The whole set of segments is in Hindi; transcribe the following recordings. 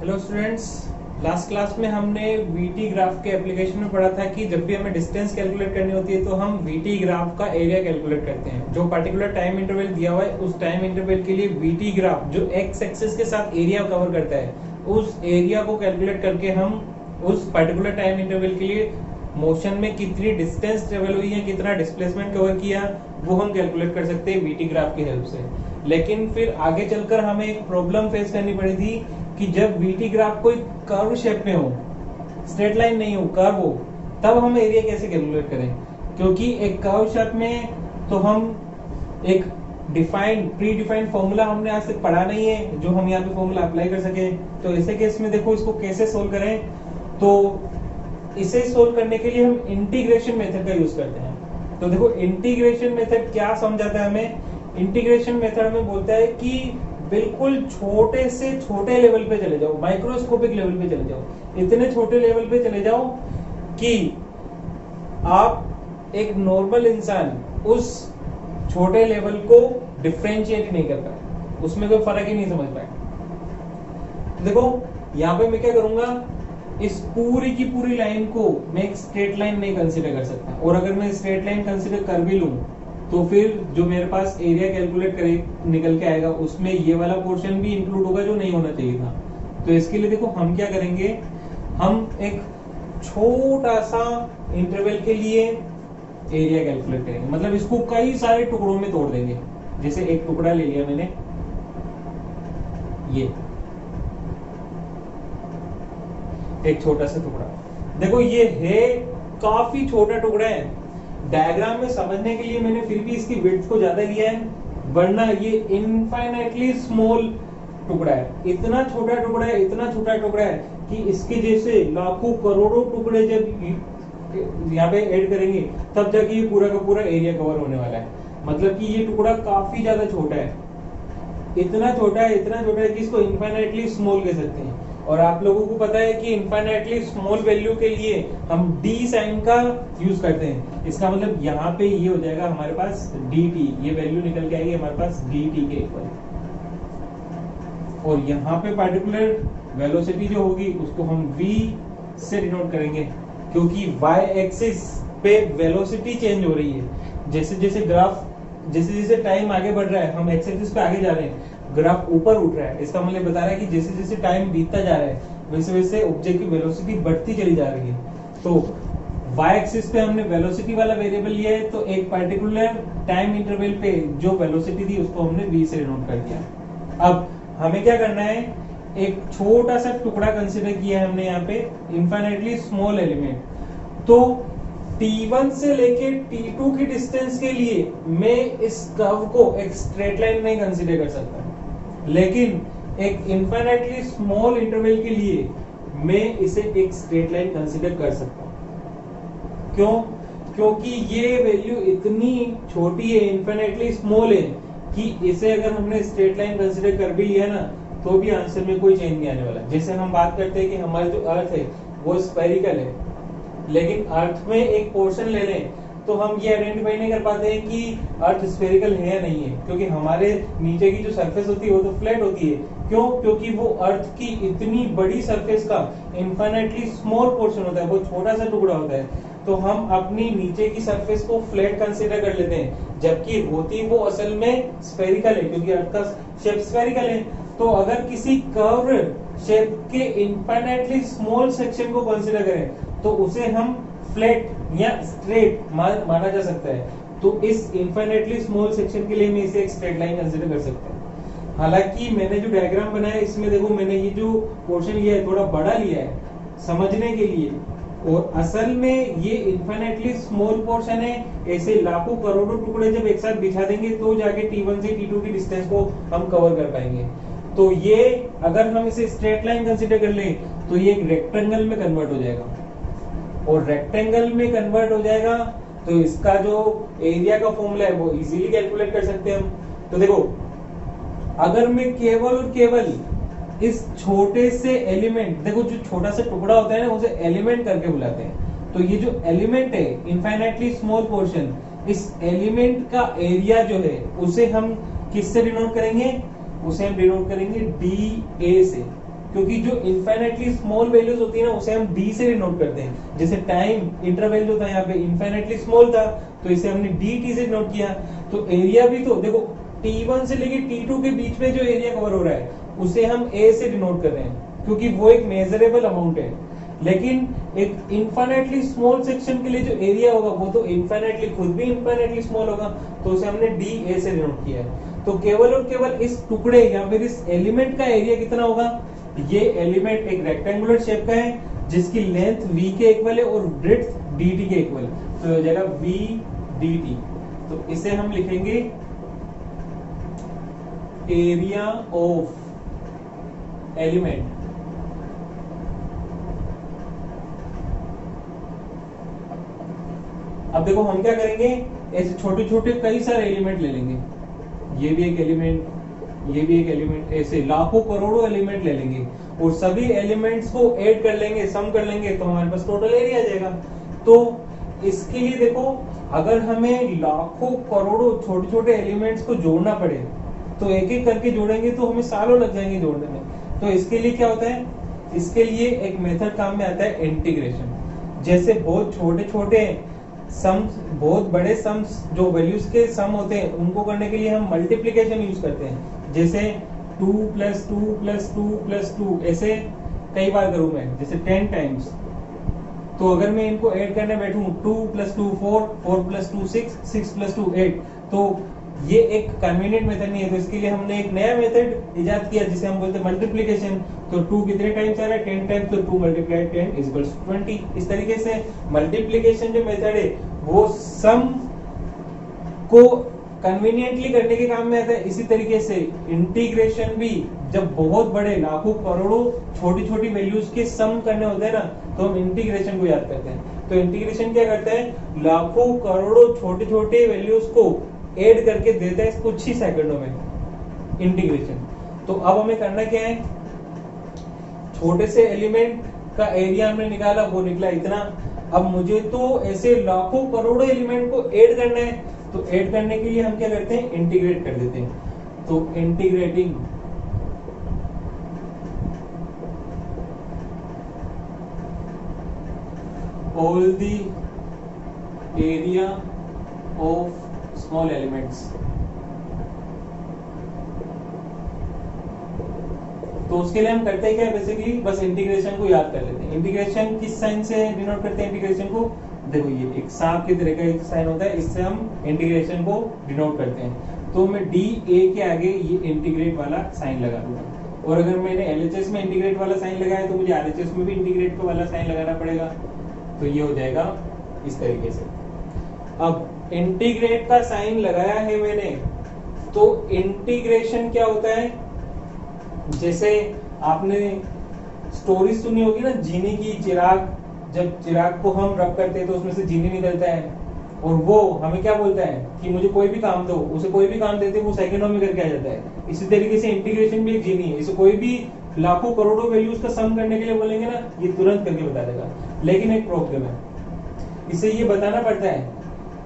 हेलो स्टूडेंट्स, लास्ट क्लास में हमने वीटी ग्राफ के एप्लीकेशन में पढ़ा था कि जब भी हमें डिस्टेंस कैलकुलेट करनी होती है तो हम वीटी ग्राफ का एरिया कैलकुलेट करते हैं। जो पर्टिकुलर टाइम इंटरवल दिया हुआ है उस टाइम इंटरवल के लिए वीटी ग्राफ जो एक्स एक्सिस के साथ एरिया कवर करता है उस एरिया को कैलकुलेट करके हम उस पर्टिकुलर टाइम इंटरवल के लिए मोशन में कितनी डिस्टेंस ट्रेवल हुई है, कितना डिस्प्लेसमेंट कवर किया, वो हम कैलकुलेट कर सकते हैं वीटी ग्राफ की हेल्प से। लेकिन फिर आगे चलकर हमें एक प्रॉब्लम फेस करनी पड़ी थी कि जब वीटी ग्राफ कोई कर्व शेप में हो, स्ट्रेट लाइन नहीं हो, कर्व हो, तब हम एरिया कैसे कैलकुलेट करें। क्योंकि एक कर्व शेप में तो हम एक प्री डिफाइंड फॉर्मूला हमने आज तक पढ़ा नहीं है जो हम यहाँ पे फॉर्मूला अप्लाई कर सके। तो ऐसे केस में देखो इसको कैसे सोल्व करें। तो इसे सोल्व करने के लिए हम इंटीग्रेशन मेथड का यूज करते हैं। तो देखो इंटीग्रेशन मेथड क्या समझाता है हमें। इंटीग्रेशन मेथड हमें बोलता है कि बिल्कुल छोटे से छोटे लेवल पे चले जाओ, माइक्रोस्कोपिक लेवल पे चले जाओ, इतने छोटे लेवल पे चले जाओ कि आप एक नॉर्मल इंसान उस छोटे लेवल को डिफरेंशिएट नहीं कर पाए, उसमें कोई फर्क ही नहीं समझ पाए। देखो यहाँ पे मैं क्या करूंगा, इस पूरी की पूरी लाइन को मैं एक स्ट्रेट लाइन नहीं कंसीडर कर सकता, और अगर मैं स्ट्रेट लाइन कंसीडर कर भी लूं तो फिर जो मेरे पास एरिया कैलकुलेट करे निकल के आएगा उसमें ये वाला पोर्शन भी इंक्लूड होगा जो नहीं होना चाहिए था। तो इसके लिए देखो हम क्या करेंगे, हम एक छोटा सा इंटरवल के लिए एरिया कैलकुलेट करेंगे, मतलब इसको कई सारे टुकड़ों में तोड़ देंगे। जैसे एक टुकड़ा ले लिया मैंने, ये एक छोटा सा टुकड़ा, देखो ये है काफी छोटा टुकड़ा है। डायग्राम में समझने के लिए मैंने फिर भी इसकी विड्थ को ज्यादा लिया है, वरना ये इनफाइनाइटली स्मॉल टुकड़ा है। इतना छोटा टुकड़ा है, इतना छोटा टुकड़ा है कि इसके जैसे लाखों करोड़ों टुकड़े जब यहाँ पे ऐड करेंगे तब जाके ये पूरा का पूरा एरिया कवर होने वाला है। मतलब कि ये टुकड़ा काफी ज्यादा छोटा है, इतना छोटा है, इतना छोटा है कि इसको इनफाइनाइटली स्मॉल कह सकते हैं। और आप लोगों को पता है कि इनफाइनाइटली स्मॉल वैल्यू के लिए हम डी साइन का यूज करते हैं। इसका मतलब यहाँ पे ये हो जाएगा हमारे पास dt, ये वैल्यू निकल के आएगी हमारे पास dt के इक्वल। और यहाँ पे पार्टिकुलर वेलोसिटी जो होगी उसको हम v से डिनोट करेंगे, क्योंकि y एक्सिस पे वेलोसिटी चेंज हो रही है। जैसे जैसे ग्राफ, जैसे जैसे टाइम आगे बढ़ रहा है, हम एक्स एक्सिस पे आगे जा रहे हैं, ग्राफ ऊपर उठ रहा है। इसका मतलब बता रहा है कि जैसे जैसे टाइम बीतता जा रहा है वैसे वैसे ऑब्जेक्ट की वेलोसिटी बढ़ती चली जा रही है। तो y एक्सिस पे हमने वेलोसिटी वाला वेरिएबल लिया है, तो एक पर्टिकुलर टाइम इंटरवल पे जो वेलोसिटी थी उसको हमने v से डिनोट कर दिया। अब हमें क्या करना है, एक छोटा सा टुकड़ा कंसीडर किया है हमने यहाँ पे, इनफाइनाइटली स्मॉल एलिमेंट। तो T1 से लेके T2 की डिस्टेंस के लिए मैं इस कर्व को एक स्ट्रेट लाइन नहीं कंसीडर कर सकता, लेकिन एक इनफाइनाइटली स्मॉल इंटरवल के लिए मैं इसे एक स्ट्रेट लाइन कंसीडर कर सकता हूं। क्यों? क्योंकि ये वैल्यू इतनी छोटी है, इनफाइनाइटली स्मॉल है कि इसे अगर हमने स्ट्रेट लाइन कंसीडर कर भी लिया ना तो भी आंसर में कोई चेंज नहीं आने वाला। जैसे हम बात करते हैं कि हमारा जो अर्थ है वो स्फेरिकल है, लेकिन अर्थ में एक पोर्शन ले लें तो हम ये आइडेंटिफाई नहीं कर पाते हैं कि अर्थ स्फेरिकल है या नहीं है, क्योंकि हमारे नीचे की जो सरफेस होती है वो तो फ्लैट होती है। क्यों? क्योंकि वो अर्थ की इतनी बड़ी सरफेस का इनफाइनाइटली स्मॉल पोर्शन होता है, वो छोटा सा टुकड़ा होता है। तो हम अपनी नीचे की सरफेस को फ्लैट कंसीडर कर लेते हैं, जबकि होती वो असल में स्फेरिकल है, क्योंकि अर्थ का शेप स्फेरिकल है। तो अगर किसी कर्व शेप के इनफाइनाइटली स्मॉल सेक्शन को कंसीडर करें तो उसे हम फ्लैट या स्ट्रेट माना जा सकता है। तो इस इनफाइनाइटली स्मॉल सेक्शन के लिए मैं इसे एक स्ट्रेट लाइन कंसीडर कर सकता हूं। हालांकि मैंने जो डायग्राम बनाया है इसमें देखो मैंने ये जो पोर्शन लिया है थोड़ा बड़ा लिया है समझने के लिए, और असल में ये इनफाइनाइटली स्मॉल पोर्शन है। ऐसे लाखों करोड़ों टुकड़े जब एक साथ बिछा देंगे तो जाके T1 से T2 की डिस्टेंस को हम कवर कर पाएंगे। तो ये अगर हम इसे स्ट्रेट लाइन कंसीडर कर लें तो ये एक रेक्टेंगल में कन्वर्ट हो जाएगा, और रेक्टेंगल में कन्वर्ट हो जाएगा तो इसका जो एरिया का फॉर्मूला है वो इजीली कैलकुलेट कर सकते हैं हम। तो देखो अगर मैं केवल और केवल इस छोटे से एलिमेंट, देखो जो छोटा सा टुकड़ा होता है ना उसे एलिमेंट करके बुलाते हैं। तो ये जो एलिमेंट है इनफाइनाइटली स्मॉल पोर्शन, इस एलिमेंट का एरिया जो है उसे हम किससे डिनोट करेंगे, उसे हम डिनोट करेंगे DA से। क्योंकि जो इनफाइनाइटली स्मॉल वैल्यूज होती है ना उसे हम डी से डिनोट करते हैं। जैसे टाइम इंटरवल जो था यहाँ पे इनफाइनाइटली स्मॉल था तो इसे हमने dt से डिनोट किया। तो एरिया भी तो देखो t1 से लेके t2 के बीच में जो एरिया कवर हो रहा है उसे हम a से डिनोट कर रहे हैं क्योंकि वो एक मेजरेबल अमाउंट है। लेकिन एक इनफाइनाइटली स्मॉल सेक्शन के लिए जो एरिया होगा वो तो इनफाइनाइटली खुद भी इनफाइनाइटली स्मॉल होगा, तो उसे हमने डी ए से डिनोट किया है। तो केवल और केवल इस टुकड़े या फिर इस एलिमेंट का एरिया कितना होगा, ये एलिमेंट एक रेक्टेंगुलर शेप का है जिसकी लेंथ v के इक्वल है और ब्रेड्थ dt के इक्वल, तो हो जाएगा v dt। तो इसे हम लिखेंगे एरिया ऑफ एलिमेंट। अब देखो हम क्या करेंगे, ऐसे छोटे छोटे कई सारे एलिमेंट ले लेंगे, ये भी एक एलिमेंट, ये भी एक एलिमेंट, ऐसे लाखों करोड़ों एलिमेंट ले लेंगे और सभी एलिमेंट्स को ऐड कर लेंगे, सम कर लेंगे, तो हमारे पास टोटल एरिया आ जाएगा। तो इसके लिए देखो अगर हमें लाखों करोड़ों छोटे छोटे एलिमेंट्स को जोड़ना पड़े तो एक एक करके जोड़ेंगे तो हमें सालों लग जाएंगे जोड़ने में। तो इसके लिए क्या होता है, इसके लिए एक मेथड काम में आता है इंटीग्रेशन। जैसे बहुत छोटे छोटे सम्स, बहुत बड़े सम्स जो वैल्यूज के सम होते हैं उनको करने के लिए हम मल्टीप्लिकेशन यूज करते हैं। जैसे 2 + 2 + 2 + 2 ऐसे कई बार करूं मैं, जैसे 10 टाइम्स। तो अगर मैं इनको ऐड करने बैठूं 2 + 2 4, 4 + 2 6, 6 + 2 8, तो ये एक कन्वीनियंट मेथड नहीं है। तो इसके लिए हमने एक नया मेथड इजाद किया जिसे हम बोलते हैं मल्टीप्लिकेशन। तो 2 कितने टाइम्स आ रहा है, 10 टाइम्स, तो 2 × 10 = 20। इस तरीके से मल्टीप्लिकेशन जो मेथड है वो सम को कन्वीनियंटली करने के काम में आता है। इसी तरीके से इंटीग्रेशन भी जब बहुत बड़े लाखों करोड़ों छोटी छोटी वैल्यूज के सम करने होते हैं ना तो हम इंटीग्रेशन को याद करते हैं। तो इंटीग्रेशन क्या करता है, लाखों करोड़ों छोटे छोटे वैल्यूज को ऐड करके देता है कुछ ही सेकंडों में इंटीग्रेशन। तो अब हमें करना क्या है, छोटे से एलिमेंट का एरिया हमने निकाला, वो निकला इतना। अब मुझे तो ऐसे लाखों करोड़ों एलिमेंट को ऐड करना है, तो ऐड करने के लिए हम क्या करते हैं, इंटीग्रेट कर देते हैं। तो integrating all the area of small elements, तो उसके लिए हम करते हैं क्या, बेसिकली बस इंटीग्रेशन को याद कर लेते हैं। इंटीग्रेशन किस साइन से डिनोट करते हैं इंटीग्रेशन को, देखो ये एक सांप की तरह का एक साइन होता है, इससे हम इंटीग्रेशन को डिनोट करते हैं। तो मैं डी ए के आगे ये इंटीग्रेट वाला साइन लगा दूंगा, और अगर मैंने एलएचएस में इंटीग्रेट वाला साइन लगाया तो मुझे आरएचएस में भी इंटीग्रेट वाला साइन लगाना पड़ेगा। तो ये हो जाएगा इस तरीके से। अब इंटीग्रेट का साइन लगाया है मैंने, तो इंटीग्रेशन क्या होता है, जैसे आपने स्टोरी सुनी होगी ना जीनी की, चिराग, जब चिराग को हम रब करते हैं तो उसमें से जीनी निकलता है और वो हमें क्या बोलता है कि मुझे कोई भी काम दो, उसे कोई भी काम देते वो सेकंडों में करके आ जाता है। इसी तरीके से इंटीग्रेशन भी एक जीनी है, इसे कोई भी लाखों करोड़ों वैल्यूज का सम करने के लिए बोलेंगे ना, ये तुरंत करके बता देगा। लेकिन एक प्रॉब्लम है, इसे ये बताना पड़ता है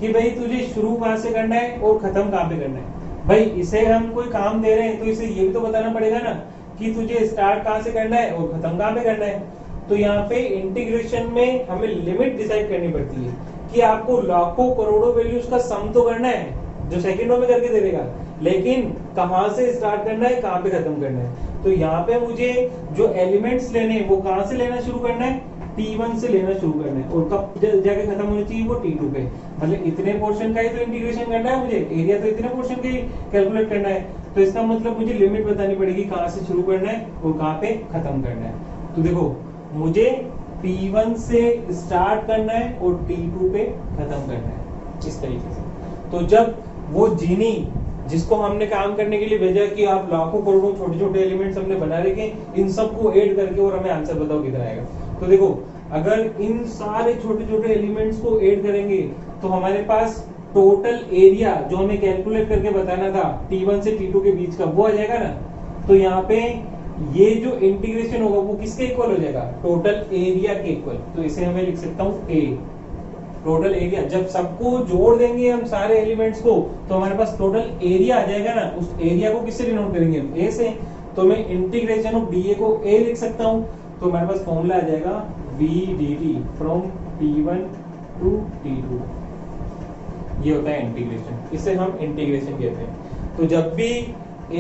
कि भाई तुझे शुरू कहाँ से करना है और खत्म कहाँ पे करना है। भाई इसे हम कोई काम दे रहे हैं तो इसे ये भी तो बताना पड़ेगा ना कि तुझे स्टार्ट कहाँ से करना है और खत्म कहाँ पे करना है। तो यहाँ पे इंटीग्रेशन में हमें लिमिट डिसाइड करनी पड़ती है कि आपको लाखों करोड़ों वैल्यूज का सम तो करना है जो सेकंडों में करके दे देगा, लेकिन कहाँ से स्टार्ट करना है, कहाँ पे खत्म करना है। तो यहाँ पे मुझे जो एलिमेंट्स लेने हैं वो कहाँ से लेना शुरू करना है, T1 से लेना शुरू करना है, और कब जाके खत्म होनी चाहिए, वो T2 पे। मतलब इतने पोर्शन का ही तो इंटीग्रेशन करना है मुझे, एरिया तो इतने पोर्शन का ही कैलकुलेट करना है। तो इसका मतलब मुझे लिमिट बतानी पड़ेगी कहाँ से शुरू करना है और कहाँ पे खत्म करना है। तो देखो मुझे T1 से स्टार्ट करना है और T2 पे खत्म करना है, इस तरीके से। तो जब वो जीनी जिसको हमने काम करने के लिए भेजा कि आप लाखों करोड़ों छोटे छोटे एलिमेंट्स हमने बना रखे, इन सबको ऐड करके और हमें आंसर बताओ कितना आएगा। तो देखो अगर इन सारे छोटे छोटे एलिमेंट्स को ऐड करेंगे तो हमारे पास टोटल एरिया जो हमें कैलकुलेट करके बताना था T1 से T2 के बीच का, वो आ जाएगा ना। तो यहाँ पे ये जो इंटीग्रेशन होगा वो किसके इक्वल हो जाएगा, टोटल एरिया के इक्वल। तो इसे हमें लिख सकता हूँ A, टोटल एरिया। जब सबको जोड़ देंगे हम सारे एलिमेंट्स को तो हमारे पास टोटल एरिया आ जाएगा ना। उस एरिया को किससे डिनोट करेंगे हम, A से। तो मैं इंटीग्रेशन ऑफ डीए को ए लिख सकता हूं, तो मेरे पास फॉर्मूला आ जाएगा V D T from T1 to T2। ये होता है इंटीग्रेशन, इसे हम इंटीग्रेशन कहते हैं। तो जब भी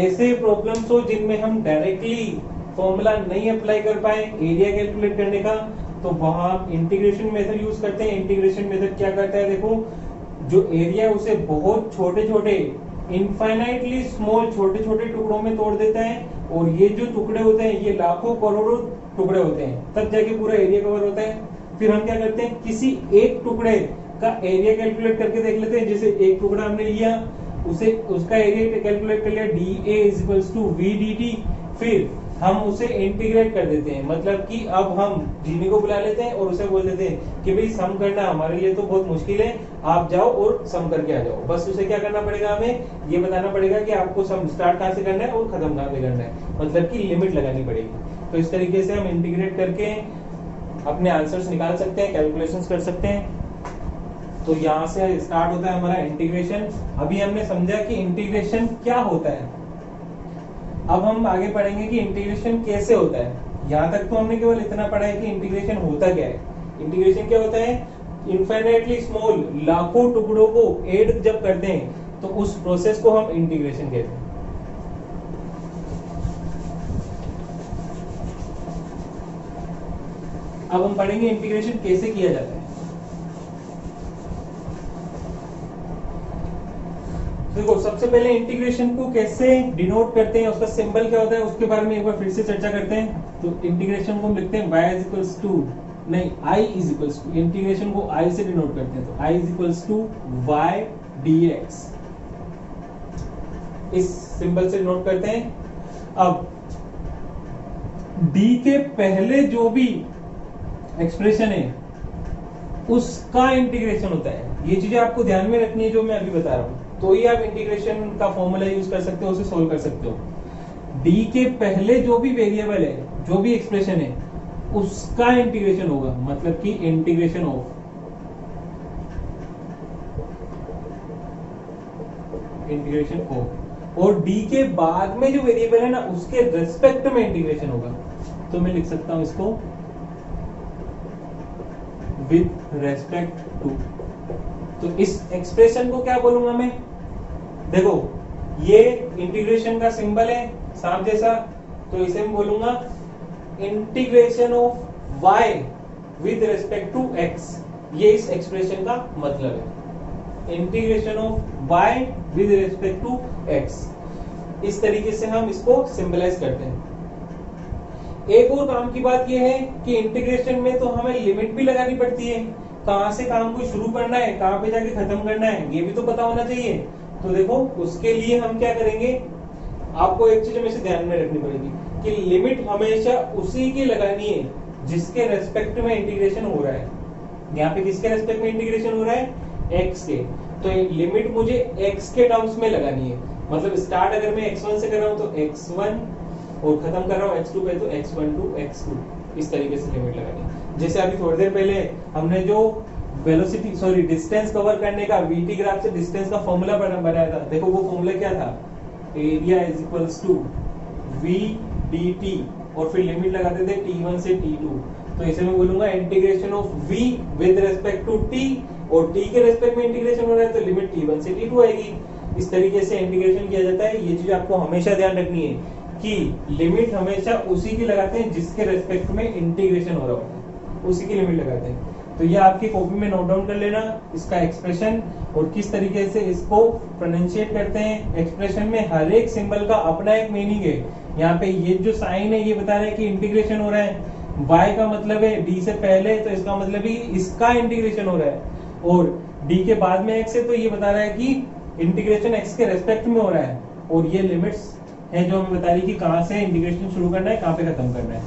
ऐसे प्रॉब्लम्स हो जिनमें हम डायरेक्टली फॉर्मूला नहीं अप्लाई कर पाए एरिया कैलकुलेट करने का, तो वहां इंटीग्रेशन मेथड यूज करते हैं। इंटीग्रेशन मेथड क्या करता है, देखो जो एरिया है उसे बहुत छोटे छोटे इनफाइनाइटली स्मॉल छोटे छोटे टुकड़ों में तोड़ देता है, और ये जो टुकड़े होते हैं ये लाखों करोड़ों टुकड़े होते हैं, तब जाके पूरा एरिया कवर होता है। फिर हम क्या करते हैं, किसी एक टुकड़े का एरिया कैलकुलेट करके देख लेते हैं। जैसे एक टुकड़ा हमने लिया, उसे उसका एरिया कैलकुलेट कर लिया DA = VDT, फिर हम उसे इंटीग्रेट कर देते हैं। मतलब कि अब हम जीनी को बुला लेते हैं और उसे बोल देते हैं कि भाई सम करना हमारे लिए तो बहुत मुश्किल है, आप जाओ और सम करके आ जाओ। बस उसे क्या करना पड़ेगा, हमें ये बताना पड़ेगा कि आपको सम स्टार्ट कहाँ से करना है और खत्म कहाँ से करना है, मतलब कि लिमिट लगानी पड़ेगी। तो इस तरीके से हम इंटीग्रेट करके अपने आंसर्स निकाल सकते हैं, कैलकुलेशंस कर सकते हैं। तो यहाँ से स्टार्ट होता है हमारा इंटीग्रेशन। अभी हमने समझा कि इंटीग्रेशन क्या होता है, अब हम आगे पढ़ेंगे कि इंटीग्रेशन कैसे होता है। यहाँ तक तो हमने केवल इतना पढ़ा है कि इंटीग्रेशन होता क्या है। इंटीग्रेशन क्या होता है, इनफाइनाइटली स्मॉल लाखों टुकड़ों को ऐड जब करते हैं तो उस प्रोसेस को हम इंटीग्रेशन कहते हैं। अब हम पढ़ेंगे इंटीग्रेशन कैसे किया जाता है। देखो सबसे पहले इंटीग्रेशन को कैसे डिनोट करते हैं, उसका सिंबल क्या होता है, उसके बारे में एक बार फिर से चर्चा करते हैं। तो इंटीग्रेशन को हम लिखते हैं इंटीग्रेशन को I से डिनोट करते हैं, तो I = y dx, इस सिंबल से डिनोट करते हैं। अब d के पहले जो भी एक्सप्रेशन है उसका इंटीग्रेशन होता है। ये चीजें आपको ध्यान में रखनी है जो मैं अभी बता रहा हूं, तो ही आप इंटीग्रेशन का फॉर्मूला यूज कर सकते हो, उसे सोल्व कर सकते हो। d के पहले जो भी वेरिएबल है, जो भी एक्सप्रेशन है, उसका इंटीग्रेशन होगा, मतलब कि इंटीग्रेशन ऑफ और d के बाद में जो वेरिएबल है ना उसके रेस्पेक्ट में इंटीग्रेशन होगा। तो मैं लिख सकता हूं इसको विद रेस्पेक्ट टू। तो इस एक्सप्रेशन को क्या बोलूंगा मैं, देखो ये इंटीग्रेशन का सिंबल है सांप जैसा, तो इसे मैं बोलूंगा integration of y with respect to x। ये इस एक्सप्रेशन का मतलब है, integration of y with respect to x। इस तरीके से हम इसको सिंबलाइज करते हैं। एक और काम की बात यह है कि इंटीग्रेशन में तो हमें लिमिट भी लगानी पड़ती है, कहां से काम को शुरू करना है, कहां पे जाके खत्म करना है, ये भी तो पता होना चाहिए। तो देखो उसके लिए हम क्या करेंगे, आपको एक चीज हमेशा ध्यान में रखनी पड़ेगी कि लिमिट हमेशा उसी की लगानी है जिसके रेस्पेक्ट में इंटीग्रेशन हो रहा है। यहाँ पे किसके रेस्पेक्ट में इंटीग्रेशन हो रहा है, x के, तो लिमिट मुझे x के टर्म्स में लगानी है। मतलब स्टार्ट अगर मैं x1 से कर रहा हूँ तो x1 और खत्म कर रहा हूँ x2 पे तो x1 to x2, इस तरीके से लिमिट लगानी है। जैसे अभी थोड़ी देर पहले हमने जो डिस्टेंस कवर करने का VT ग्राफ से डिस्टेंस का फॉर्मूला बनाया था, देखो वो फॉर्मूला क्या था, एरिया = VDT और फिर लिमिट लगाते थे T1 से T2। तो इसे मैं बोलूंगा integration of V with respect to T, और T के रेस्पेक्ट में इंटीग्रेशन हो रहा है तो लिमिट T1 से T2 आएगी। इस तरीके से इंटीग्रेशन किया जाता है। ये चीज आपको हमेशा ध्यान रखनी है कि लिमिट हमेशा उसी की लगाते हैं जिसके रेस्पेक्ट में इंटीग्रेशन हो रहा होता है, उसी की लिमिट लगाते हैं। तो ये आपकी कॉपी में नोट डाउन कर लेना इसका एक्सप्रेशन और किस तरीके से इसको प्रोनाउंशिएट करते हैं। एक्सप्रेशन में हर एक सिंबल का अपना एक मीनिंग है। यहाँ पे ये जो साइन है ये बता रहा है कि इंटीग्रेशन हो रहा है, y का मतलब है d से पहले, तो इसका मतलब ही इसका इंटीग्रेशन हो रहा है, और d के बाद में x है तो ये बता रहा है कि इंटीग्रेशन x के रेस्पेक्ट में हो रहा है। और ये लिमिट्स है जो हमें बता रही कि कहाँ से इंटीग्रेशन शुरू करना है, कहाँ पे खत्म करना है।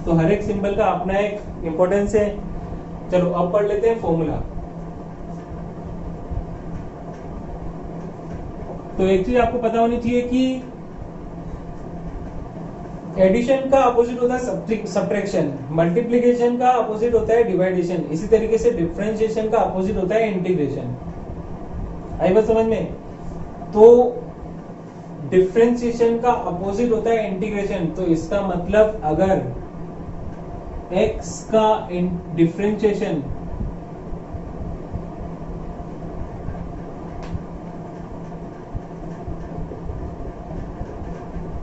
तो हर एक सिंबल का अपना एक इंपॉर्टेंस है। चलो अब पढ़ लेते हैं फॉर्मूला। तो एक चीज आपको पता होनी चाहिए कि एडिशन का अपोजिट होता है सब्ट्रैक्शन, मल्टीप्लिकेशन का अपोजिट होता है डिवाइडेशन, इसी तरीके से डिफरेंशिएशन का अपोजिट होता है इंटीग्रेशन। आई बात समझ में? तो डिफरेंशिएशन का अपोजिट होता है इंटीग्रेशन, तो इसका मतलब अगर x का डिफरेंशिएशन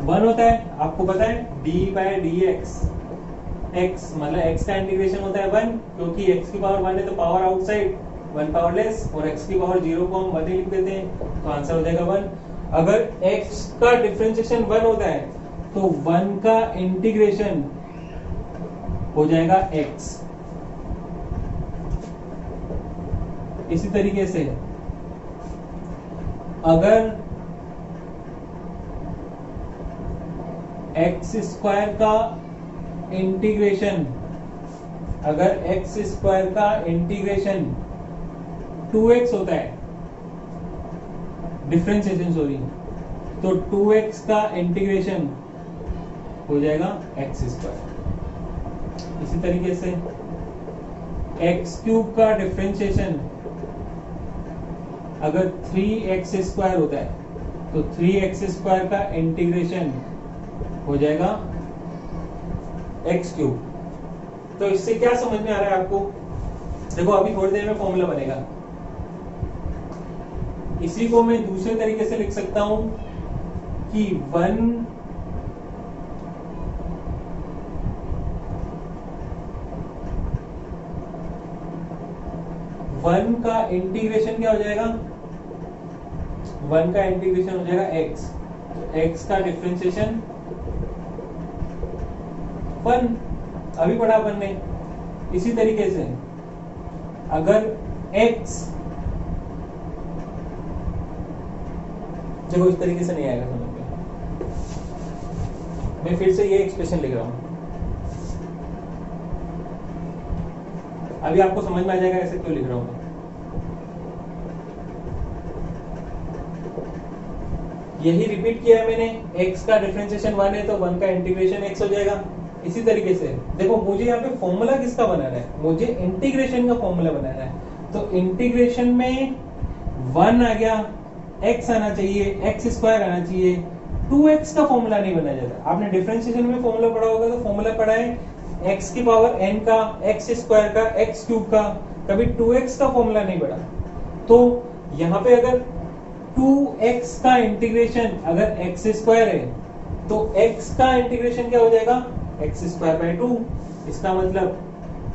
वन होता है, आपको पता है d/dx, x मतलब x का इंटीग्रेशन होता है वन, क्योंकि x की पावर वन है तो पावर आउटसाइड वन पावरलेस, और x की पावर जीरो को हम वन ही लिख देते हैं, तो आंसर हो जाएगा वन। अगर x का डिफरेंशिएशन वन होता है तो वन का इंटीग्रेशन हो जाएगा x। इसी तरीके से अगर एक्स स्क्वायर का इंटीग्रेशन, अगर एक्स स्क्वायर का इंटीग्रेशन 2x होता है, डिफरेंशिएशन सॉरी, तो 2x का इंटीग्रेशन हो जाएगा एक्स स्क्वायर। इसी तरीके से एक्स क्यूब का डिफरेंशिएशन अगर 3x स्क्वायर होता है तो 3x स्क्वायर का इंटीग्रेशन हो जाएगा एक्स क्यूब। तो इससे क्या समझ में आ रहा है आपको? देखो अभी थोड़ी देर में फॉर्मूला बनेगा, इसी को मैं दूसरे तरीके से लिख सकता हूं कि वन का इंटीग्रेशन क्या हो जाएगा? वन का इंटीग्रेशन हो जाएगा एक्स, तो एक्स का डिफरेंशिएशन वन, अभी पढ़ा अपन ने। इसी तरीके से अगर x, देखो इस तरीके से नहीं आएगा समझ में, मैं फिर से ये एक्सप्रेशन लिख रहा हूं, अभी आपको समझ में आ जाएगा ऐसे क्यों लिख रहा हूं मैं। यही रिपीट किया है मैंने, x का डिफरेंशिएशन वन है तो वन का इंटीग्रेशन x हो जाएगा। इसी तरीके से देखो मुझे यहाँ पे फॉर्मूला किसका बनाना है? मुझे इंटीग्रेशन का फॉर्मूला बनाना है, तो इंटीग्रेशन में वन आ गया, x आना चाहिए, एक्स स्क्वायर आना चाहिए, 2x का फॉर्मूला नहीं बनाया जाता। आपने डिफरेंशिएशन में फॉर्मूला पढ़ा होगा, तो फॉर्मूला पढ़ा है x की पावर n का, एक्स स्क्वायर का, x क्यूब का, कभी 2x का फॉर्मूला नहीं पढ़ा। तो यहाँ पे अगर 2x का इंटीग्रेशन अगर x स्क्वायर है तो x का इंटीग्रेशन क्या हो जाएगा? X square by two. इसका मतलब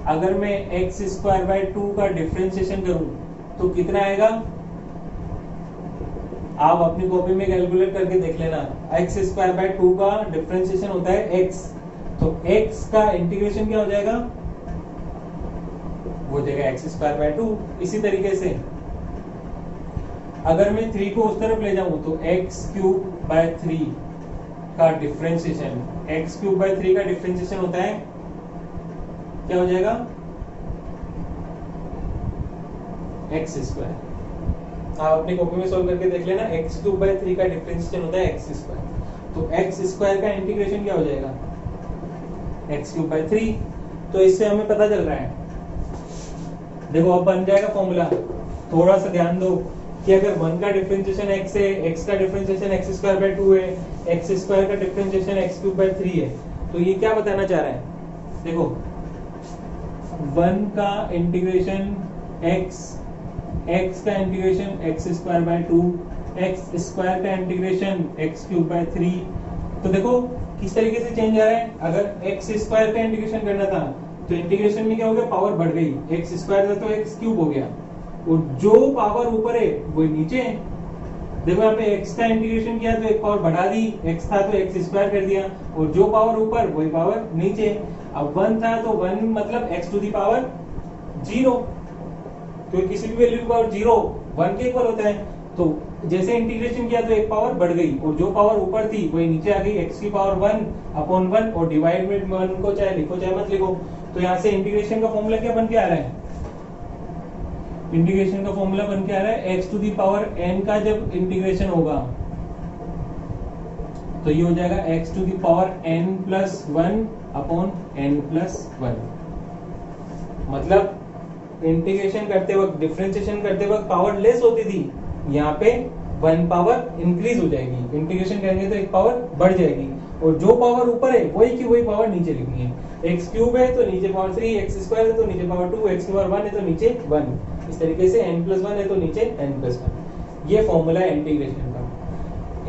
अगर मैं एक्स स्क्वायर बाय टू का डिफरेंशिएशन करूं तो कितना आएगा? आप अपनी कॉपी में कैलकुलेट करके देख लेना। एक्स स्क्वायर बाय टू का डिफरेंशिएशन होता है एक्स, तो एक्स का इंटीग्रेशन क्या हो जाएगा? वो हो जाएगा एक्स स्क्वायर बाय टू। इसी तरीके से अगर मैं 3 को उस तरफ ले जाऊं तो एक्स क्यूब बाय 3 का डिफरेंशिएशन, एक्स क्यूब बाय 3 का डिफरेंशिएशन होता है क्या हो जाएगा? X square. आप अपनी कॉपी में सॉल्व करके देख लेना, एक्स क्यूब बाय 3 का डिफरेंशिएशन होता है एक्स स्क्वायर, तो एक्स स्क्वायर का इंटीग्रेशन क्या हो जाएगा? X cube by 3। तो इससे हमें पता चल रहा है, देखो अब बन जाएगा फॉर्मूला। थोड़ा सा ध्यान दो कि अगर वन का डिफरेंशिएशन x है, x का डिफरेंशिएशन एक्स स्क्वायर बाय 2 है, एक्स स्क्वायर का डिफरेंशिएशन एक्स क्यूब बाय 3 है, तो ये क्या बताना चाह रहा है? देखो वन का इंटीग्रेशन x, x का integration x square by 2, x square का इंटीग्रेशन एक्स क्यूब बाय 3। तो देखो किस तरीके से चेंज आ रहा है। अगर एक्स स्क्वायर का इंटीग्रेशन करना था तो इंटीग्रेशन में क्या हो गया? पावर बढ़ गई, एक्स स्क्वायर था तो एक्स क्यूब हो गया, और जो पावर ऊपर है वो नीचे है। देखो यहाँ पे x का इंटीग्रेशन किया तो एक पावर बढ़ा दी, x था तो x स्क्वायर कर दिया, और जो पावर ऊपर वही पावर नीचे। अब 1 था तो 1 मतलब x टू दी पावर 0, तो किसी भी वैल्यू की पावर 0 1 के इक्वल होता है। तो जैसे इंटीग्रेशन किया तो एक पावर बढ़ गई, और जो पावर ऊपर थी वही नीचे आ गई, x की पावर 1/1, और डिवाइड में 1 को चाहे लिखो चाहे मत लिखो। तो यहाँ से इंटीग्रेशन का फॉर्मूला क्या बन के आ रहा है? इंटीग्रेशन का फॉर्मूला बन के आ रहा है x to the power n का जब इंटीग्रेशन होगा तो ये हो जाएगा x to the power n plus 1/n plus 1। मतलब इंटीग्रेशन करते वक्त, डिफरेंशिएशन करते वक्त पावर लेस होती थी, यहाँ पे 1 पावर इंक्रीज हो जाएगी, इंटीग्रेशन करेंगे तो एक पावर बढ़ जाएगी, और जो पावर ऊपर है वही की वही पावर नीचे लिखनी है। एक्स क्यूब है तो नीचे पावर 3, एक्स स्क्वायर है तो नीचे पावर 2, एक्स की पावर 1 है तो नीचे 1, इस तरीके से n+1 है तो नीचे n+1। ये फॉर्मूला है इंटीग्रेशन का।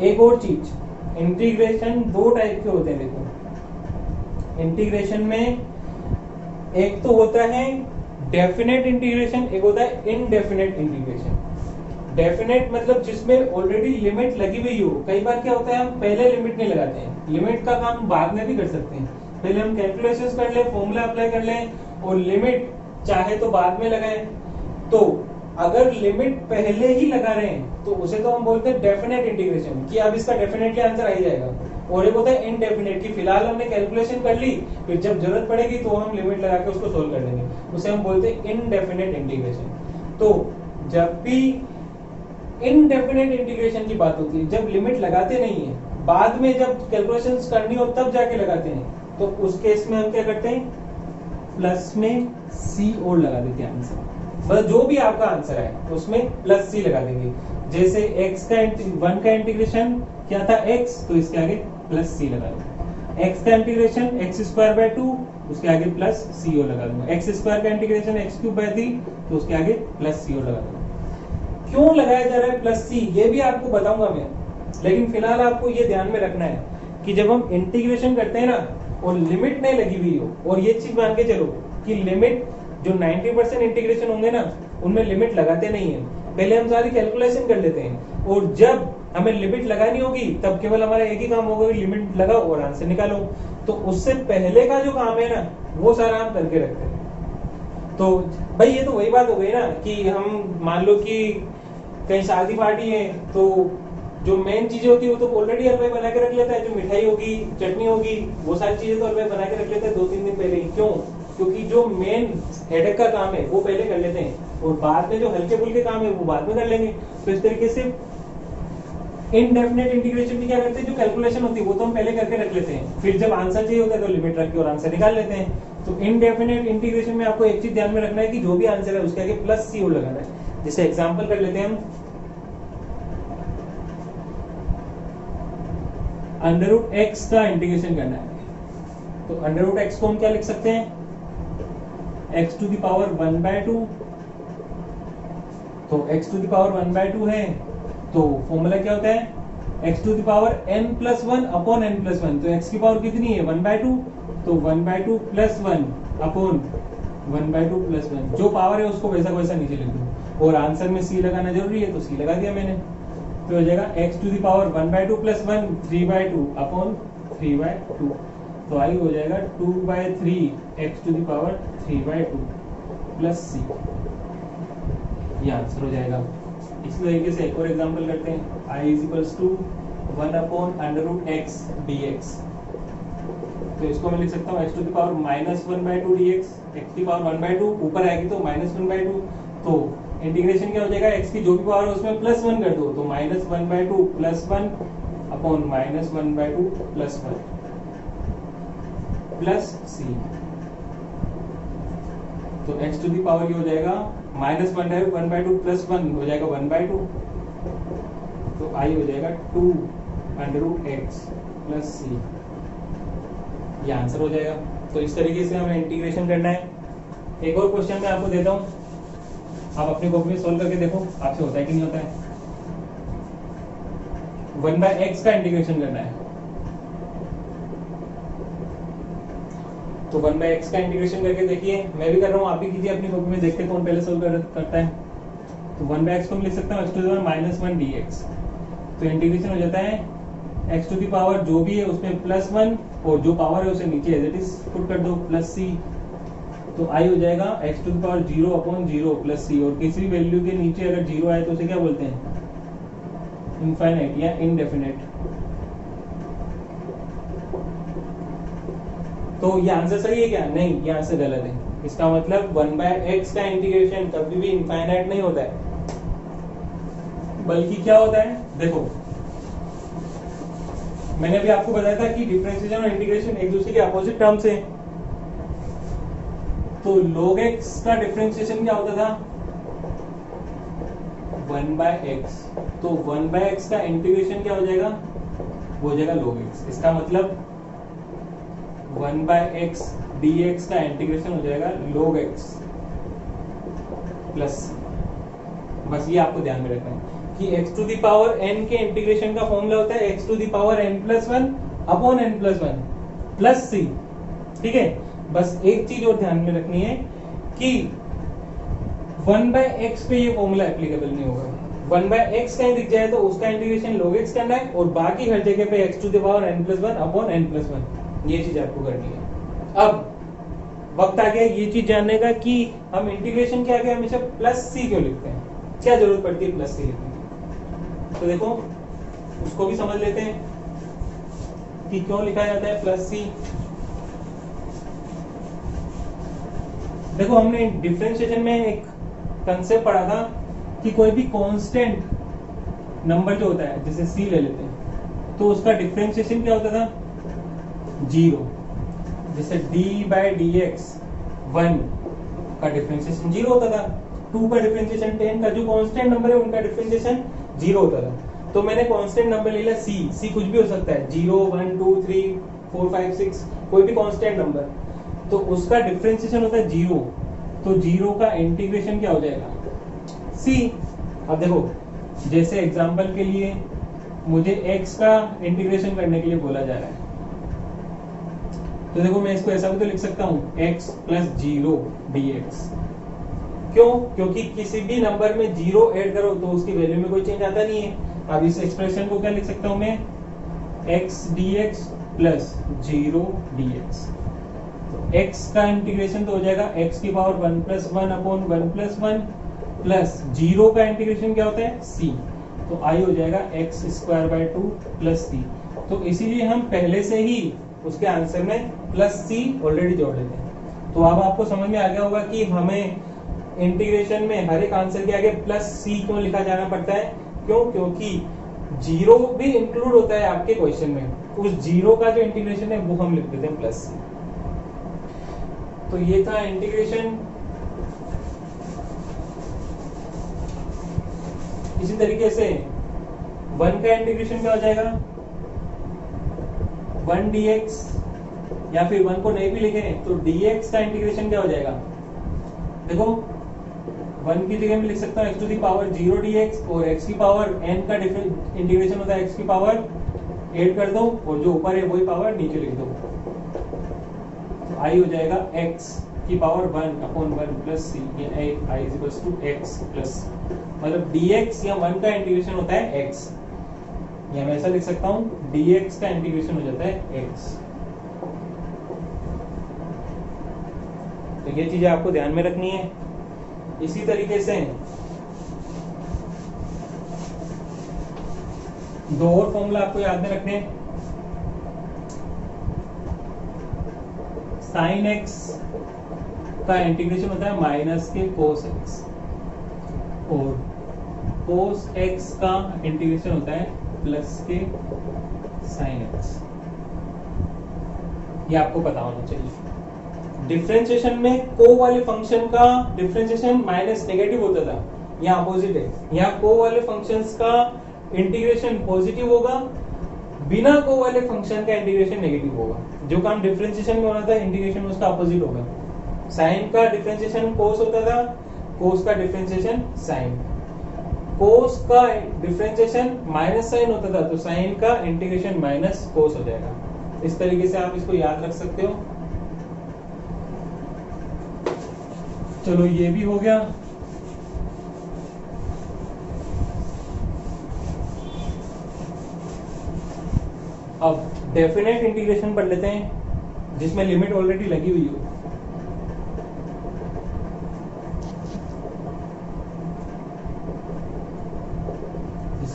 एक और चीज, इंटीग्रेशन दो टाइप के होते हैं। देखो इंटीग्रेशन में एक तो होता है डेफिनेट इंटीग्रेशन, एक होता है इनडेफिनेट इंटीग्रेशन। डेफिनेट मतलब जिसमें ऑलरेडी लिमिट लगी हुई हो। कई बार क्या होता है हम पहले लिमिट नहीं लगाते हैं, लिमिट का काम बाद में भी कर सकते हैं। पहले हम कैलकुलेशंस कर लें, फॉर्मूला अप्लाई कर लें, और लिमिट चाहे तो बाद में लगाएं। तो अगर लिमिट पहले ही लगा रहे हैं तो उसे तो हम बोलते हैं डेफिनेट इंटीग्रेशन, कि अब इसका डेफिनेटली आंसर आ ही जाएगा। और एक होता है इनडेफिनेट, कि फिलहाल हमने कैलकुलेशन कर ली, फिर जब जरूरत पड़ेगी तो हम लिमिट लगा के उसको सोल्व कर देंगे, उसे हम बोलते हैं इनडेफिनेट इंटीग्रेशन। तो जब भी इनडेफिनेट इंटीग्रेशन की बात होती है, जब लिमिट लगाते नहीं है, बाद में जब कैलकुलेशंस करनी हो तब जाके लगाते हैं, तो उस केस में हम क्या करते हैं, प्लस में सी और लगा देते हैं आंसर। मतलब जो भी आपका आंसर है उसमें प्लस सी लगा देंगे। जैसे x का 1 का इंटीग्रेशन क्या था x, तो इसके आगे प्लस सी लगा दूंगा। x का इंटीग्रेशन x²/2, उसके आगे प्लस सी और लगा दूंगा। x² का इंटीग्रेशन x³/3, तो उसके आगे प्लस सी और लगा दूंगा। क्यों लगाया जा रहा है प्लस सी, ये भी आपको बताऊंगा मैं, लेकिन फिलहाल आपको ये ध्यान में रखना है कि जब हम इंटीग्रेशन करते हैं ना और लिमिट नहीं लगी हुई हो, और ये चीज मान के चलो कि लिमिट जो 90% इंटीग्रेशन होंगे ना उनमें लिमिट लगाते नहीं है, पहले हम सारी कैलकुलेशन कर लेते हैं, और जब हमें लिमिट लगानी होगी तब केवल हमारा एक ही काम होगा कि लिमिट लगाओ और आंसर निकालो। तो उससे पहले का जो काम है ना वो सारा हम करके रखते हैं। तो भाई ये तो वही बात हो गई ना कि हम मान लो कि कहीं शादी पार्टी है, तो जो मेन चीजें होती है वो तो ऑलरेडी हलवाई बना के रख लेता है, जो मिठाई होगी, चटनी होगी, वो सारी चीजें तो हलवाई बना के रख लेता है 2-3 दिन पहले ही। क्यों? क्योंकि जो मेन हेडेक का काम है वो पहले कर लेते हैं, और बाद में जो हल्के फुल्के काम है वो बाद में कर लेंगे। तो इस तरीके से इनडेफिनेट इंटीग्रेशन में क्या करते हैं, जो कैलकुलेशन होती है वो तो हम पहले करके रख लेते हैं, फिर जब आंसर चाहिए होता है तो लिमिट रख के और आंसर निकाल लेते हैं। तो इनडेफिनेट इंटीग्रेशन में आपको एक चीज ध्यान में रखना है कि जो भी आंसर है उसके आगे प्लस सी और लगाना है। जैसे एग्जांपल कर लेते हैं हम, √x का इंटीग्रेशन करना है, तो √x को हम क्या लिख सकते हैं, x⁴ तो x⁴ है, तो फॉर्मूला क्या होता है, x⁴n+1 अपॉन n+1। तो x की पावर कितनी है 1/2, तो 1/2 + 1 अपॉन 1/2 + 1, जो पावर है उसको वैसा वैसा नीचे लिख दो, और आंसर में c लगाना जरूरी है तो c लगा दिया मैंने। तो हो जाएगा x⁴ 1/2 + 1 3/2 अपॉन 3/2, तो आई हो जाएगा 2/3 x⁴ 3/2 + c, ये आंसर हो जाएगा। इसी तरीके से एक और एग्जांपल करते हैं, i = 1/√x dx। तो इसको मैं लिख सकता हूँ x⁴ -1/2 dx, x की पावर 1/2 ऊपर आएगी तो -1/2, तो इंटीग्रेशन क्या हो जाएगा, x की जो भी पावर है उसमें +1 कर दो, तो -1/2 + 1 अपॉन -1/2 + 1 प्लस c। तो x⁴ ये हो जाएगा -1/2 + 1 हो जाएगा 1/2, तो i हो जाएगा 2√x + c, ये आंसर हो जाएगा। तो इस तरीके से हमें इंटीग्रेशन करना है। एक और क्वेश्चन मैं आपको देता हूँ, आप अपनी कॉपी में सोल्व करके देखो आपसे होता है कि नहीं होता है। 1/x का इंटीग्रेशन करना है, तो 1/x का इंटीग्रेशन करके देखिए, मैं भी कर रहा हूँ, आप भी कीजिए अपनी कॉपी में, देखते कौन पहले सोल्व करता है। तो 1/x को हम लिख सकते हैं x⁴ -1 dx, तो इंटीग्रेशन हो जाता है x⁴ जो भी है उसमें +1, और जो पावर है उसे नीचे एज इट इज पुट कर दो +c, तो i हो जाएगा x⁴ 0/0 + c, और किसी भी वैल्यू के नीचे अगर 0 आए तो उसे क्या बोलते हैं, इनफाइनाइट या इनडेफिनेट। तो ये आंसर सही है क्या? नहीं, ये आंसर गलत है। इसका मतलब 1/x का इंटीग्रेशन कभी भी इनफाइनाइट नहीं होता है, बल्कि क्या होता है, देखो मैंने अभी आपको बताया था कि डिफरेंशिएशन और इंटीग्रेशन एक दूसरे के अपोजिट टर्म्स हैं। तो log x का डिफरेंशिएशन क्या होता था, 1/x, तो 1/x का इंटीग्रेशन क्या हो जाएगा, वो हो जाएगा log x। इसका मतलब 1/x dx का इंटीग्रेशन हो जाएगा log x प्लस, बस ये आपको ध्यान में रखना है कि x to the power n के इंटीग्रेशन का फॉर्मूला होता है x to the power n+1 upon n+1 plus c। ठीक है, बस एक चीज और ध्यान में रखनी है कि 1/x पे ये फॉर्मूला एप्लीकेबल नहीं होगा। 1/x कहीं दिख जाए तो उसका इंटीग्रेशन log x करना है और बाकी हर जगह पे x to the power n+1 upon n+1, ये चीज आपको करनी है। अब वक्त आ गया ये चीज जानने का कि हम इंटीग्रेशन के आगे हमेशा प्लस c क्यों लिखते हैं, क्या जरूरत पड़ती है प्लस c लिखने की। तो देखो उसको भी समझ लेते हैं कि क्यों लिखा जाता है प्लस c। देखो हमने डिफरेंशिएशन में एक कंसेप्ट पढ़ा था कि कोई भी कांस्टेंट नंबर जो होता है, जैसे c ले लेते हैं, तो उसका डिफरेंशिएशन क्या होता था, 0। जैसे d/dx 1 का डिफरेंशिएशन 0 होता था, 2 का डिफरेंशिएशन 10 का, जो कांस्टेंट नंबर है उनका डिफरेंशिएशन 0 होता था। तो मैंने कांस्टेंट नंबर ले लिया c कुछ भी हो सकता है, 0 1 2 3 4 5 6, कोई भी कांस्टेंट नंबर, तो उसका डिफरेंशिएशन होता है 0। तो 0 का इंटीग्रेशन क्या हो जाएगा, c। अब देखो जैसे एग्जांपल के लिए मुझे x का इंटीग्रेशन करने के लिए बोला जा रहा है, तो देखो मैं इसको ऐसा भी तो लिख सकता हूँ x + 0 dx। क्यों, क्योंकि किसी भी नंबर में 0 ऐड करो तो उसकी वैल्यू में कोई चेंज आता नहीं है। अब इस एक्सप्रेशन को क्या लिख सकता हूँ मैं, x dx + 0 dx। तो x का इंटीग्रेशन तो हो जाएगा x की पावर 1+1 अपॉन 1+1 प्लस 0 का इंटीग्रेशन क्या होता है, c। तो i हो जाएगा x² 2 + c। तो इसीलिए हम पहले से ही उसके आंसर में +c ऑलरेडी जोड़ लेते हैं। तो अब आपको समझ में आ गया होगा कि हमें इंटीग्रेशन में हर एक आंसर के आगे +c क्यों लिखा जाना पड़ता है। क्यों, क्योंकि 0 भी इंक्लूड होता है आपके क्वेश्चन में, उस 0 का जो इंटीग्रेशन है वो हम लिख देते हैं +c। तो ये था इंटीग्रेशन। इसी तरीके से 1 का इंटीग्रेशन क्या हो जाएगा, 1 dx, या फिर 1 को नहीं भी लिखे तो dx का इंटीग्रेशन क्या हो जाएगा। देखो 1 की जगह में लिख सकता हूँ x to the power 0 dx, और x की पावर n का इंटीग्रेशन होता है x की पावर 8 कर दो, और जो ऊपर है वही पावर नीचे लिख दो। तो i हो जाएगा x की पावर 1 अपॉन 1 प्लस c, ये i equals to x plus, मतलब dx या 1 का इंटीग्रेशन होता है x, या मैं ऐसा लिख सकता हूँ dx का इंटीग्रेशन हो जाता है x। तो ये चीजें आपको ध्यान में रखनी है। इसी तरीके से दो और फॉर्मूला आपको याद में रखने हैं। sin x का इंटीग्रेशन होता है माइनस के cos x, और cos x का इंटीग्रेशन होता है प्लस के sin x। ये आपको पता होना चाहिए। डिफरेंशिएशन में को वाले फंक्शन का डिफरेंशिएशन माइनस नेगेटिव होता था, यहाँ अपोजिट है। यहाँ को वाले फंक्शंस का इंटीग्रेशन पॉजिटिव होगा, बिना को वाले फंक्शन का इंटीग्रेशन नेगेटिव होगा। जो काम डिफरेंशिएशन में होना था इंटीग्रेशन उसका अपोजिट होगा। साइन का डिफरेंशिएशन कोस होता था, कोस का डिफरेंशिएशन साइन। कोस का डिफरेंशिएशन माइनस साइन होता था, तो साइन का इंटीग्रेशन माइनस कोस हो जाएगा। इस तरीके से आप इसको याद रख सकते हो। चलो ये भी हो गया। अब डेफिनेट इंटीग्रेशन पढ़ लेते हैं, जिसमें लिमिट ऑलरेडी लगी हुई हो।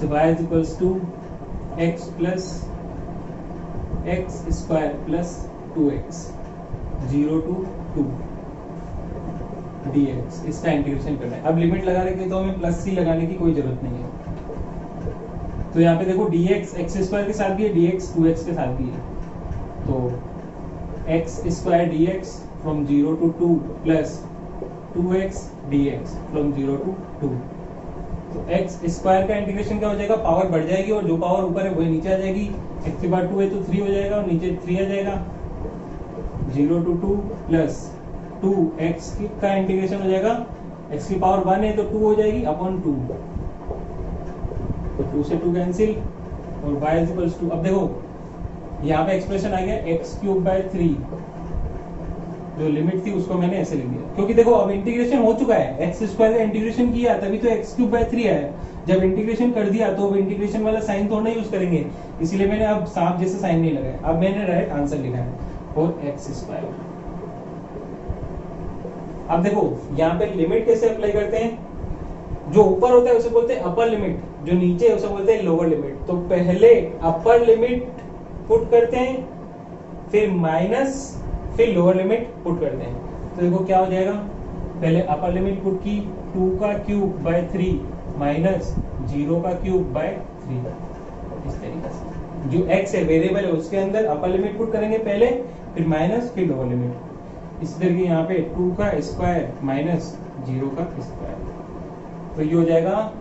y equals to x plus x square plus 2x 0 to 2 dx, इसका इंटीग्रेशन करना है। अब लिमिट लगा रखे तो हमें प्लस c लगाने की कोई जरूरत नहीं है। तो यहाँ पे देखो dx x स्क्वायर के साथ भी है, dx 2x के साथ भी है। तो x square dx from 0 to 2 plus 2x dx from 0 to 2। तो एक्स स्क्वायर का इंटीग्रेशन क्या हो जाएगा, पावर बढ़ जाएगी और जो पावर ऊपर है वही नीचे आ जाएगी। एक्स की पावर 2 है तो 3 हो जाएगा और नीचे 3 आ जाएगा। 0 to 2 प्लस 2 एक्स का इंटीग्रेशन हो जाएगा, एक्स की पावर 1 है तो 2 हो जाएगी अपॉन 2, तो 2 से 2 कैंसिल और y इज इक्वल्स टू, अब देखो यहाँ पे एक्सप्रेशन आ गया एक्स क्यूब बाय 3, जो लिमिट थी उसको मैंने ऐसे लिख दिया, क्योंकि देखो अब इंटीग्रेशन हो चुका है, एक्स स्क्वायर का इंटीग्रेशन किया तभी तो एक्स क्यूब बाय 3 आया। जब इंटीग्रेशन कर दिया तो अब इंटीग्रेशन वाला साइन थोड़ा यूज करेंगे, इसीलिए मैंने अब सांप जैसे साइन नहीं लगाया, अब मैंने राइट आंसर लिखा है और एक्स स्क्वायर। अब देखो यहाँ पे लिमिट कैसे अप्लाई करते हैं, जो ऊपर होता है उसे बोलते हैं अपर लिमिट, जो नीचे है उसे बोलते हैं लोअर लिमिट। तो पहले अपर लिमिट पुट करते हैं, फिर माइनस, फिर लोअर लिमिट पुट करते हैं। तो देखो क्या हो जाएगा, पहले अपर लिमिट पुट की 2 का क्यूब बाय 3 माइनस 0 का क्यूब बाय 3, इस तरीके से जो x है वेरिएबल है उसके अंदर अपर लिमिट पुट करेंगे पहले, फिर माइनस, फिर लोअर लिमिट। इस तरीके यहाँ पे 2 का स्क्वायर माइनस 0 का स्क्वायर, तो ये हो जाएगा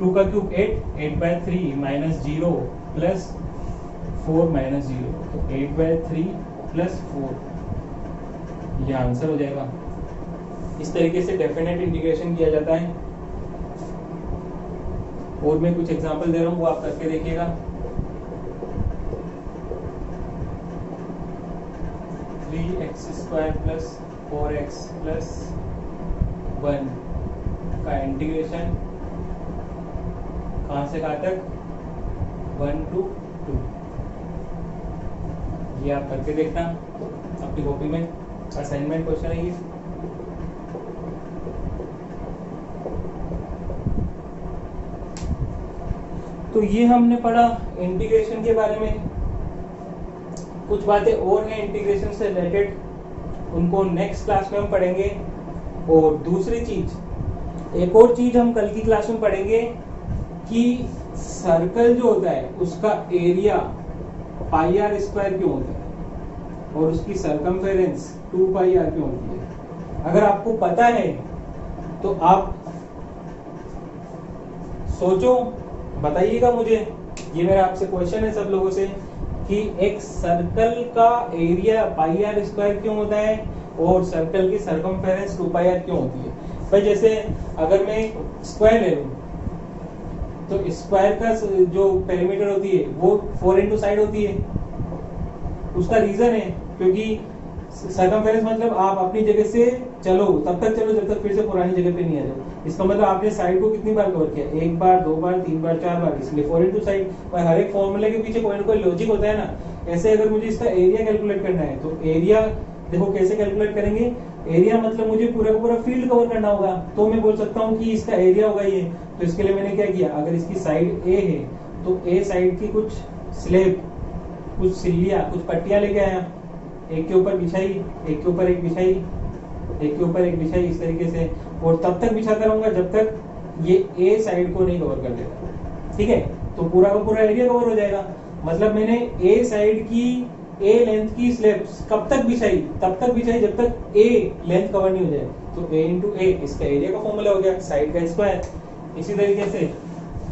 2 का cube 8 by 3 minus 0 plus 4 minus 0, तो 8 बाय 3 प्लस 4, ये आंसर हो जाएगा। इस तरीके से डेफिनेट इंटीग्रेशन किया जाता है। और मैं कुछ एग्जांपल दे रहा हूँ, वो आप करके देखिएगा। 3x square plus 4x plus 1 का इंटीग्रेशन कहाँ से कहाँ तक, 1 to 2। ये आप करके देखना अपनी कॉपी में, असाइनमेंट क्वेश्चन है ये। तो ये हमने पढ़ा इंटीग्रेशन के बारे में। कुछ बातें और हैं इंटीग्रेशन से रिलेटेड, उनको नेक्स्ट क्लास में हम पढ़ेंगे। और दूसरी चीज, एक और चीज हम कल की क्लास में पढ़ेंगे कि सर्कल जो होता है उसका एरिया पाई आर स्क्वायर क्यों होता है और उसकी सरकमफेरेंस 2 पाई आर क्यों होती है। अगर आपको पता है तो आप सोचो, बताइएगा मुझे। ये मेरा आपसे क्वेश्चन है सब लोगों से कि एक सर्कल का एरिया पाई आर स्क्वायर क्यों होता है और सर्कल की सरकमफेरेंस 2 पाई आर क्यों होती है। भाई जैसे अगर मैं स्क्वायर ले लूं तो स्क्वायर का जो पेरीमीटर होती है वो 4 इंटू साइड होती है। उसका रीजन है क्योंकि सरकमफेरेंस मतलब आप अपनी जगह से चलो, तब तक चलो जब तक फिर से पुरानी जगह पे नहीं आ जाओ। इसका मतलब आपने साइड को कितनी बार कवर किया, 1 बार, 2 बार, 3 बार, 4 बार, इसलिए 4 इंटू साइड। और हर एक फॉर्मूले के पीछे कोई ना कोई लॉजिक होता है ना। ऐसे अगर मुझे इसका एरिया कैलकुलेट करना है तो एरिया देखो कैसे कैलकुलेट करेंगे। एरिया मतलब मुझे पूरा का पूरा फील्ड कवर करना होगा, तो मैं बोल सकता हूँ कि इसका एरिया होगा ये। तो इसके लिए मैंने क्या किया, अगर इसकी साइड ए है तो ए साइड की कुछ स्लेब, कुछ सिल्लियाँ, कुछ पट्टियां लेके आया, एक के ऊपर बिछाई, एक के ऊपर एक बिछाई, एक के ऊपर एक बिछाई, इस तरीके से। और तब तक बिछाता रहूंगा जब तक ये ए साइड को नहीं कवर कर देता। ठीक है, तो पूरा का पूरा एरिया कवर हो जाएगा। मतलब मैंने ए साइड की ए लेंथ की स्लैब्स कब तक बिछाई, तब तक बिछाई जब तक ए लेंथ कवर नहीं हो जाए। तो ए इंटू ए इसका एरिया का फॉर्मूला हो गया, साइड का स्क्वायर। इसी तरीके से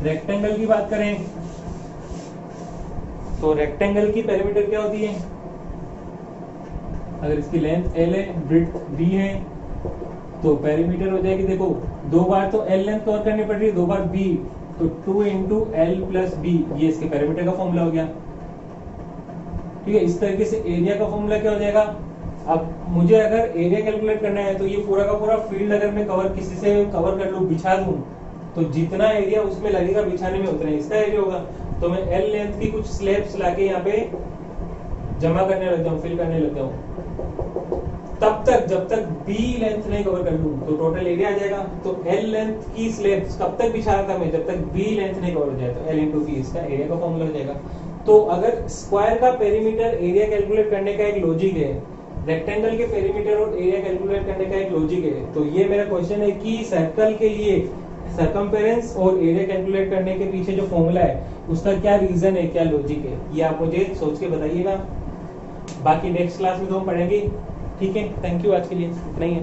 रेक्टेंगल की बात करें तो रेक्टेंगल की पेरीमीटर क्या होती है, अगर इसकी लेंथ एल है, ब्रेड्थ बी है, तो पेरीमीटर हो जाएगी, देखो 2 बार तो एल लेंथ कवर करनी पड़ रही है, 2 बार बी, तो 2 इंटू एल प्लस बी, ये इसके पेरीमीटर का फॉर्मूला हो गया। ठीक है, इस तरीके से एरिया का फॉर्मूला क्या हो जाएगा। अब मुझे अगर एरिया कैलकुलेट करना है तो ये पूरा का पूरा फील्ड अगर मैं कवर किसी से कवर कर लूँ, बिछा दूं, तो जितना एरिया उसमें लगेगा बिछाने में उतना इसका एरिया होगा। तो मैं एल लेंथ की कुछ स्लैब्स लाके यहाँ पे जमा करने लग जाऊँ, फिल करने लग जाऊँ, तब तक जब तक बी लेंथ नहीं कवर कर लूं तो टोटल एरिया आ जाएगा। तो एल लेंथ की स्लैब्स कब तक बिछा रहा था मैं, जब तक बी लेंथ नहीं कवर हो जाए, तो एल इंटू बी इसका एरिया का फॉर्मूला हो जाएगा। तो अगर स्क्वायर का पेरीमीटर एरिया कैलकुलेट करने का एक लॉजिक है, रेक्टेंगल के पेरीमीटर और एरिया कैलकुलेट करने का एक लॉजिक है, तो ये मेरा क्वेश्चन है कि सर्कल के लिए सरकमफेरेंस और एरिया कैलकुलेट करने के पीछे जो फॉर्मूला है उसका क्या रीजन है, क्या लॉजिक है, ये आप मुझे सोच के बताइएगा। बाकी नेक्स्ट क्लास में तो हम पढ़ेंगे। ठीक है, थैंक यू, आज के लिए इतना ही है।